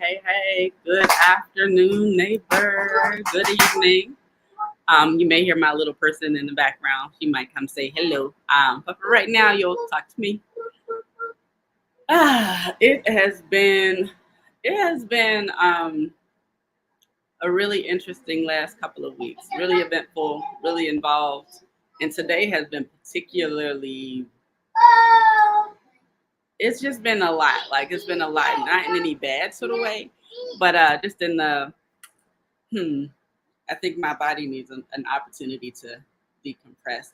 Hey, good afternoon, neighbor. Good evening. You may hear my little person in the background. She might come say hello. But for right now, you'll talk to me. It has been a really interesting last couple of weeks. Really eventful, really involved, and today has been particularly. It's just been a lot. Like it's been a lot, not in any bad sort of way, but just in the I think my body needs an opportunity to decompress,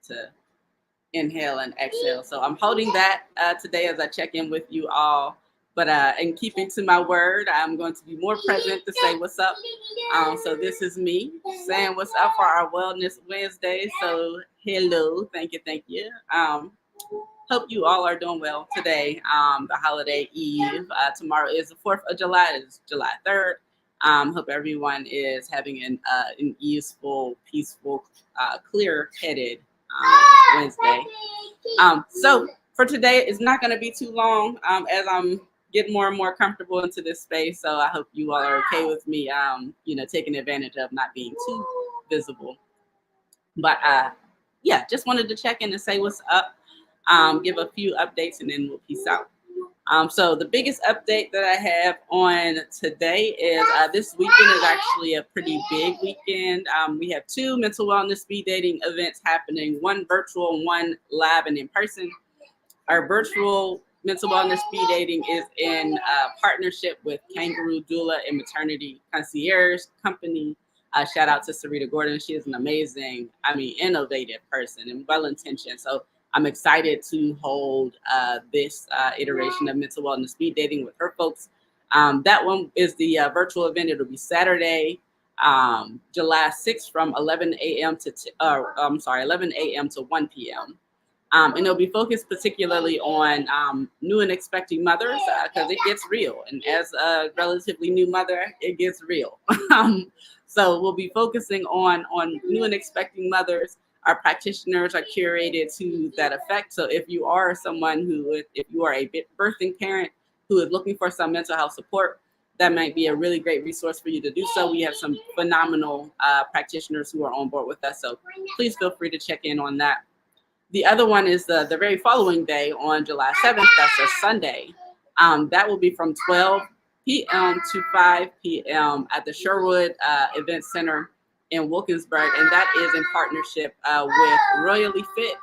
to inhale and exhale. So I'm holding that today as I check in with you all. But in keeping to my word, I'm going to be more present to say what's up. So this is me saying what's up for our Wellness Wednesday. So hello, thank you. Hope you all are doing well today. The holiday eve. Tomorrow is the 4th of July. It's July 3rd. Hope everyone is having an easeful, peaceful, clear-headed Wednesday. So for today, it's not going to be too long as I'm getting more and more comfortable into this space. So I hope you all are okay with me, taking advantage of not being too visible. But yeah, just wanted to check in and say what's up. Give a few updates and then we'll peace out. So the biggest update that I have on today is this weekend is actually a pretty big weekend. We have 2 mental wellness speed dating events happening, one virtual and one live and in person. Our virtual mental wellness speed dating is in partnership with Kangaroo Doula and Maternity Concierge Company. Shout out to Sarita Gordon. She is an amazing, innovative person and well-intentioned. So I'm excited to hold this iteration of mental wellness speed dating with her folks. That one is the virtual event. It'll be Saturday, July 6th from 11 a.m. to 11 a.m. to 1 p.m. And it'll be focused particularly on new and expecting mothers because it gets real. And as a relatively new mother, it gets real. So we'll be focusing on new and expecting mothers. Our practitioners are curated to that effect. So if you are someone if you are a birthing parent who is looking for some mental health support, that might be a really great resource for you to do so. We have some phenomenal practitioners who are on board with us, so please feel free to check in on that. The other one is the very following day on July 7th. That's a Sunday. That will be from 12 p.m. to 5 p.m. at the Sherwood Event Center in Wilkinsburg, and that is in partnership with Royally Fit.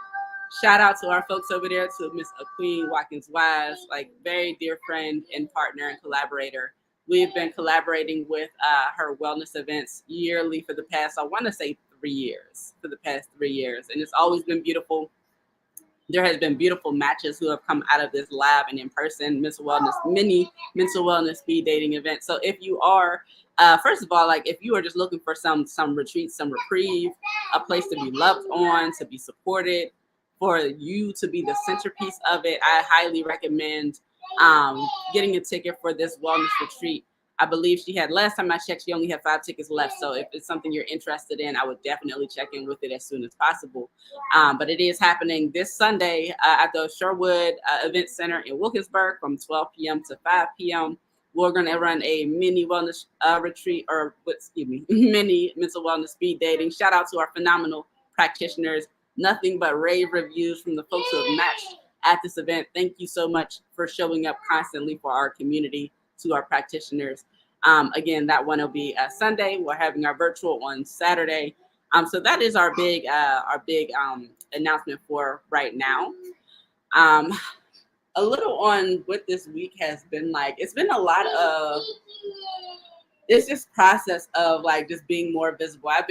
Shout out to our folks over there, to Miss Queen Watkins Wise, like very dear friend and partner and collaborator. We've been collaborating with her wellness events yearly for the past, I want to say 3 years, for the past 3 years. And it's always been beautiful. There has been beautiful matches who have come out of this lab and in person mini mental wellness speed dating event. So if you are, first of all, like if you are just looking for some retreat, some reprieve, a place to be loved on, to be supported, for you to be the centerpiece of it, I highly recommend getting a ticket for this wellness retreat. I believe she had, last time I checked, she only had 5 tickets left. So if it's something you're interested in, I would definitely check in with it as soon as possible. But it is happening this Sunday at the Sherwood Event Center in Wilkinsburg from 12 p.m. to 5 p.m. We're going to run a mini wellness retreat, or mini mental wellness speed dating. Shout out to our phenomenal practitioners. Nothing but rave reviews from the folks who have matched at this event. Thank you so much for showing up constantly for our community, to our practitioners. Again, that one will be Sunday. We're having our virtual on Saturday. So that is our big announcement for right now. A little on what this week has been like. It's been a lot of this process of like just being more visible. I've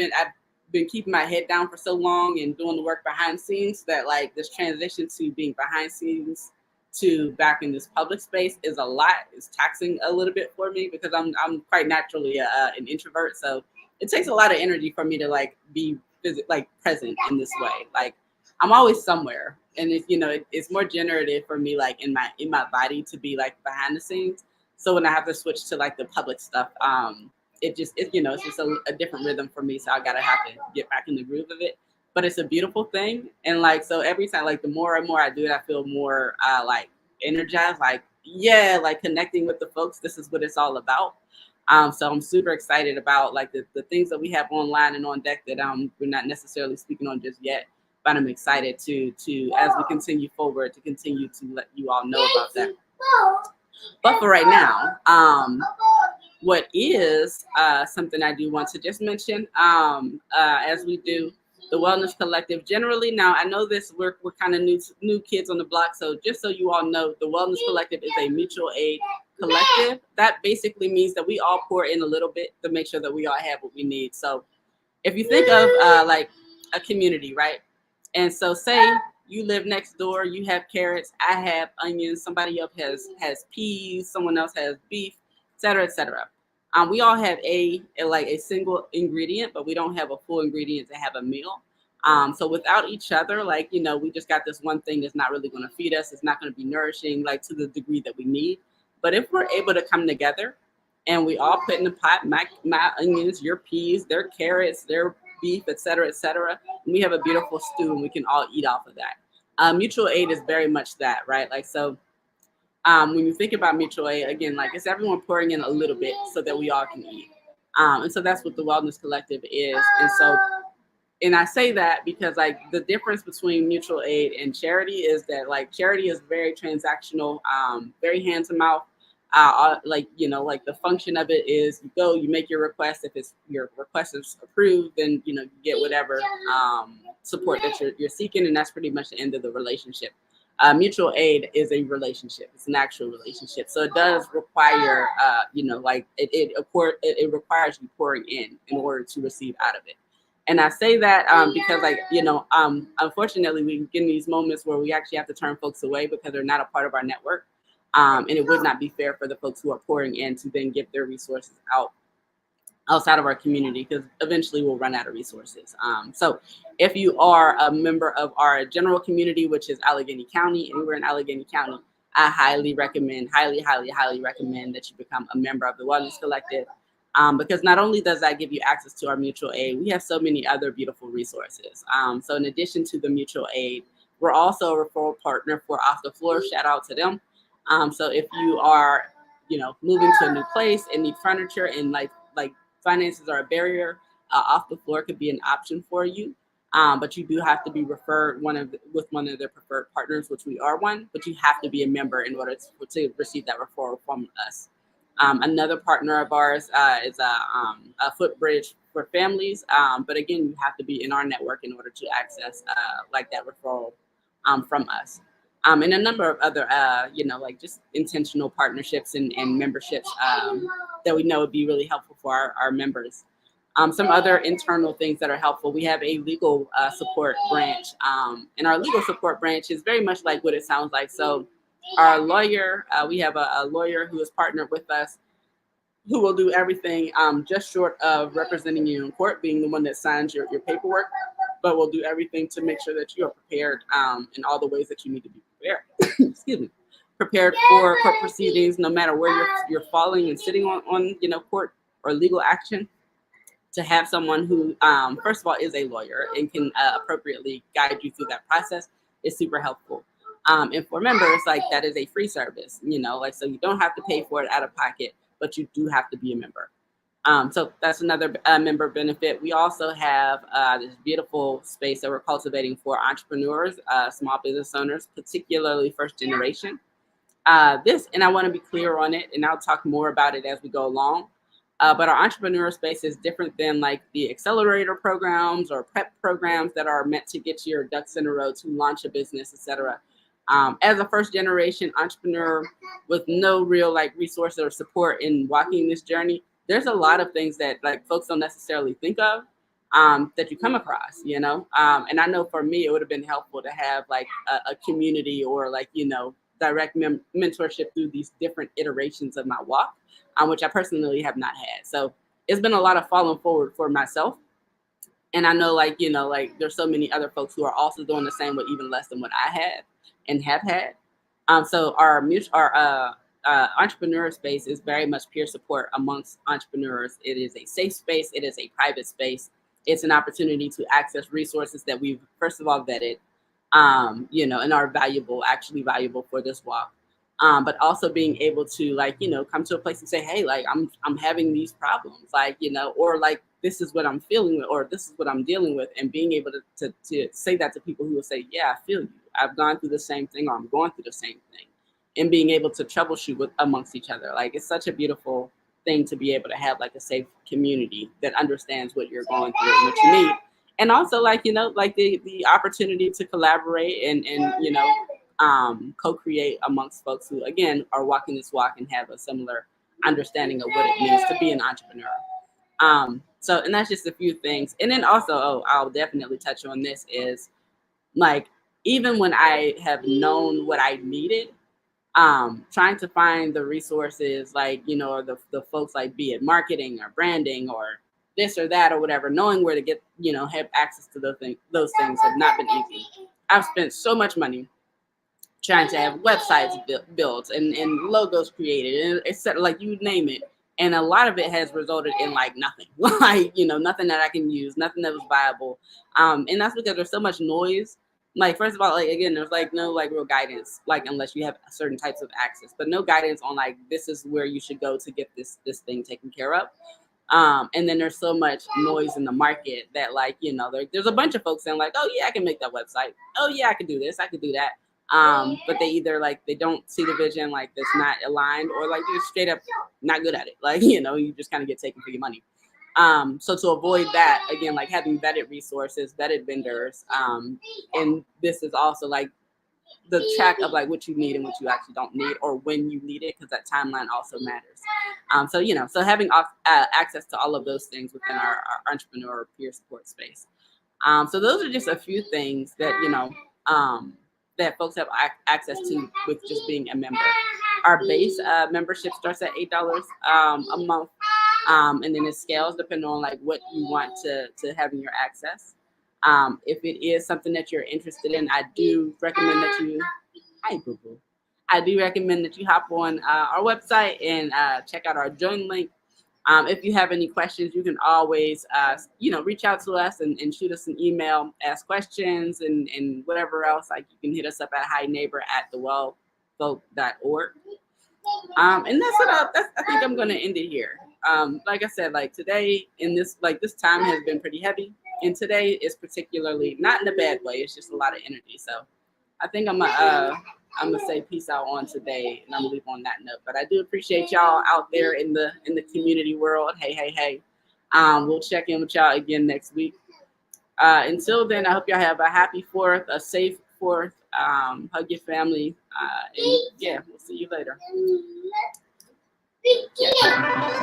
been keeping my head down for so long and doing the work behind the scenes, that like this transition to being behind scenes to back in this public space is a lot. It's taxing a little bit for me because I'm quite naturally an introvert, so it takes a lot of energy for me to like be present in this way. Like I'm always somewhere, and it's more generative for me, like in my body, to be like behind the scenes. So when I have to switch to like the public stuff, it's just a different rhythm for me. So I have to get back in the groove of it. But it's a beautiful thing, and like so every time, like the more and more I do it, I feel more like energized. Like like connecting with the folks. This is what it's all about. So I'm super excited about like the things that we have online and on deck that we're not necessarily speaking on just yet. But I'm excited to as we continue forward, to continue to let you all know about that. But for right now, what is something I do want to just mention, as we do the Wellness Collective generally. Now, I know we're kind of new kids on the block, so just so you all know, the Wellness Collective is a mutual aid collective. That basically means that we all pour in a little bit to make sure that we all have what we need. So if you think of like a community, right? And so say you live next door, you have carrots, I have onions, somebody else has peas, someone else has beef, et cetera, et cetera. We all have a single ingredient, but we don't have a full ingredient to have a meal. So without each other, like, we just got this one thing that's not really going to feed us. It's not going to be nourishing, like to the degree that we need. But if we're able to come together and we all put in the pot, my onions, your peas, their carrots, their beef, et cetera, and we have a beautiful stew and we can all eat off of that. Mutual aid is very much that, right? Like, so when you think about mutual aid, again, like it's everyone pouring in a little bit so that we all can eat. And so that's what the Wellness Collective is. And I say that because like the difference between mutual aid and charity is that like charity is very transactional, very hand to mouth. Like the function of it is you go, you make your request. If your request is approved, then you get whatever support that you're seeking, and that's pretty much the end of the relationship. Mutual aid is a relationship. It's an actual relationship. So it does require, it requires you pouring in order to receive out of it. And I say that because unfortunately we get in these moments where we actually have to turn folks away because they're not a part of our network. And it would not be fair for the folks who are pouring in to then give their resources outside of our community, because eventually we'll run out of resources. So if you are a member of our general community, which is Allegheny County, anywhere in Allegheny County, I highly recommend that you become a member of the Wellness Collective, because not only does that give you access to our mutual aid, we have so many other beautiful resources. So in addition to the mutual aid, we're also a referral partner for Off the Floor. Shout out to them. So if you are moving to a new place and need furniture, and like finances are a barrier, off the floor could be an option for you. But you do have to be referred with one of their preferred partners, which we are one. But you have to be a member in order to receive that referral from us. Another partner of ours is a footbridge for families. But again, you have to be in our network in order to access like that referral from us. And a number of other, like just intentional partnerships and memberships that we know would be really helpful for our members. Some other internal things that are helpful. We have a legal support branch, and our legal support branch is very much like what it sounds like. So, our lawyer, we have a lawyer who is partnered with us, who will do everything just short of representing you in court, being the one that signs your paperwork, but will do everything to make sure that you are prepared in all the ways that you need to be prepared. Excuse me. Prepared for court proceedings, no matter where you're falling and sitting on court or legal action. To have someone who, first of all, is a lawyer and can appropriately guide you through that process is super helpful. And for members, like that is a free service, so you don't have to pay for it out of pocket, but you do have to be a member. So that's another member benefit. We also have this beautiful space that we're cultivating for entrepreneurs, small business owners, particularly first generation. And I want to be clear on it, and I'll talk more about it as we go along. But our entrepreneur space is different than like the accelerator programs or prep programs that are meant to get your ducks in a row to launch a business, etc. As a first generation entrepreneur with no real like resources or support in walking this journey, there's a lot of things that like folks don't necessarily think of that you come across, and I know for me, it would have been helpful to have like a community or like, direct mentorship through these different iterations of my walk, which I personally have not had. So it's been a lot of falling forward for myself. And I know like, there's so many other folks who are also doing the same with even less than what I had and have had. So our entrepreneur space is very much peer support amongst entrepreneurs. It is a safe space. It is a private space. It's an opportunity to access resources that we've first of all vetted, and are actually valuable for this walk. But also being able to like, come to a place and say, hey, like I'm having these problems, like, or like this is what I'm feeling with, or this is what I'm dealing with, and being able to say that to people who will say, yeah, I feel you. I've gone through the same thing, or I'm going through the same thing, and being able to troubleshoot amongst each other. Like it's such a beautiful thing to be able to have like a safe community that understands what you're going through and what you need. And also like, like the opportunity to collaborate and co-create amongst folks who again are walking this walk and have a similar understanding of what it means to be an entrepreneur. So, and that's just a few things. And then also, I'll definitely touch on this is like, even when I have known what I needed, trying to find the resources, like, or the folks like be it marketing or branding or this or that or whatever, knowing where to get, have access to those things have not been easy. I've spent so much money trying to have websites built and logos created and etc. Like you name it. And a lot of it has resulted in like nothing, like, nothing that I can use, nothing that was viable. And that's because there's so much noise. Like, first of all, like, again, there's like no like real guidance, like unless you have certain types of access, but no guidance on like, this is where you should go to get this thing taken care of. And then there's so much noise in the market that like, there's a bunch of folks saying like, oh yeah, I can make that website. Oh yeah, I can do this. I can do that. But they either like, they don't see the vision, like that's not aligned, or like they're straight up not good at it. Like, you just kind of get taken for your money. So to avoid that, again, like having vetted resources, vetted vendors, and this is also like the track of like what you need and what you actually don't need, or when you need it, because that timeline also matters. So having access to all of those things within our entrepreneur peer support space. So those are just a few things that that folks have access to with just being a member. Our base membership starts at $8 a month, and then it scales depending on like what you want to have in your access. If it is something that you're interested in, I do recommend that you, hi boo boo. I do recommend that you hop on our website and check out our join link. If you have any questions, you can always, reach out to us and shoot us an email, ask questions and whatever else. Like you can hit us up at hineighbor@thewellfolk.org. And I think I'm gonna end it here. Like I said, like today in this like this time has been pretty heavy, and today is particularly not in a bad way. It's just a lot of energy. So I think I'm gonna say peace out on today, and I'm gonna leave on that note. But I do appreciate y'all out there in the community world. Hey, hey, hey. We'll check in with y'all again next week. Until then, I hope y'all have a happy Fourth, a safe Fourth. Hug your family, and yeah, we'll see you later. Yeah.